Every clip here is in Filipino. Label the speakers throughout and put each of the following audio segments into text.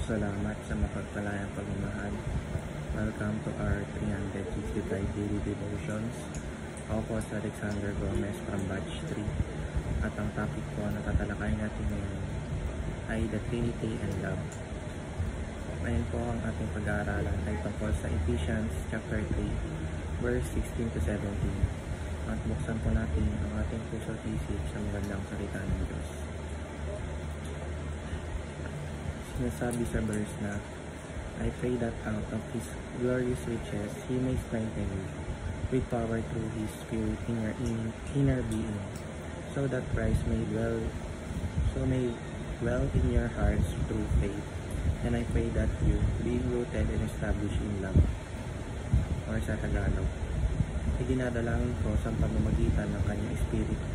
Speaker 1: Salamat sa mapagpalayang pagmamahal. Welcome to our 365 Daily Devotions. Ako po si Alexander Gomez from Batch 3. At ang topic po na tatalakayin natin ngayon ay the Trinity and Love. Ngayon po ang ating pag-aaralan ay tungkol sa Ephesians chapter 3, verse 16 to 17. At buksan po natin ang ating puso at isip sa magandang salita ng Diyos. Sinasabi sa verse na, I pray that out of His glorious riches He may strengthen you with power through His Spirit in your inner being, so that Christ may dwell in your hearts through faith. And I pray that you, being rooted and established in love, or sa Tagalog, idinadalangin ko sa pamamagitan ng Kanyang Espiritu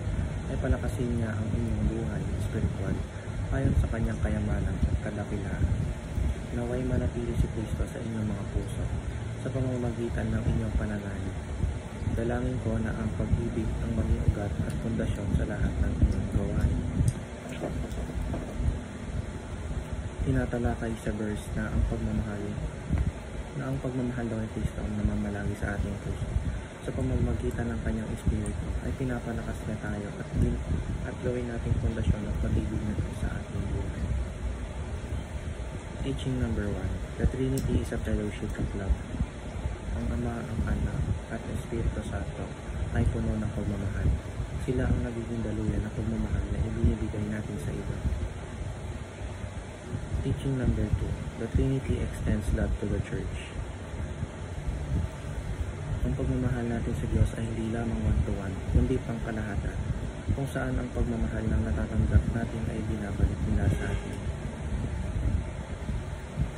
Speaker 1: ay palakasin niya ang inyong buhay spiritual ayon sa Kanyang kayamanan at kadakilaan. Naway manatili si Kristo sa inyong mga puso sa pamamagitan ng inyong pananalig. Dalangin ko na ang pag-ibig ang maging ugat at pundasyon sa lahat ng inyong gawain. Tinatalakay sa verse na ang pagmamahal daw ni Kristo ang namamalagi sa ating puso. Sa pamamagitan ng Kanyang Espiritu ay pinapalakas niya tayo at gawin nating pundasyon ng pag-ibig nito sa ating buhay. Teaching number 1. The Trinity is a fellowship of love. Ang Ama, ang Anak, at Espiritu Santo ay puno ng pagmamahal. Sila ang nagiging daluyan ng pagmamahal na ibinibigay natin sa iba. Teaching number 2. The Trinity extends love to the Church. Ang pagmamahal natin sa Diyos ay hindi lamang one-to-one, kundi pangkalahatan, kung saan ang pagmamahal ng natatanggap natin ay binabalik nila sa atin.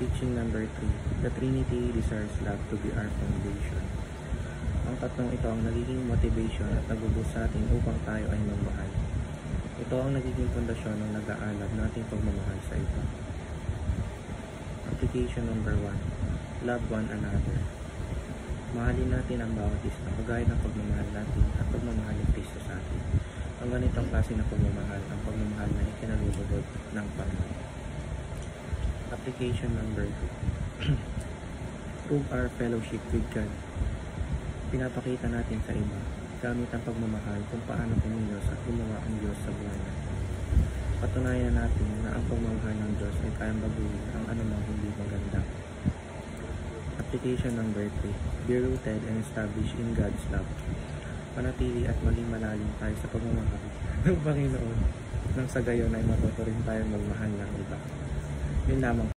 Speaker 1: Teaching number 3. The Trinity deserves love to be our foundation. Ang tatlong ito ang nagiging motivation at nagubos sa atin upang tayo ay magmahal. Ito ang nagiging pundasyon ng nag-aalab nating pagmamahal sa iba. Application number 1. Love one another. Mahalin natin ang bawat isa, kagaya ng pagmamahal natin at pagmamahal ng Kristo sa atin. Ang ganitong klase ng pagmamahal, ang pagmamahal na ikinalulugod ng Panginoon. Application number 2. Prove our fellowship with God. Pinapakita natin sa iba, gamit ang pagmamahal kung paano kumilos at gumawa ang Diyos sa buhay natin. Patunayan natin na ang pagmamahal ng Diyos ay kayang baguhin ang anumang hindi maganda. Application number 3. Be rooted and established in God's love. Manatili at maging malalim tayo sa pagmamahal ng Panginoon nang sa gayon ay matuto rin tayo magmahal ng iba. Yun lamang.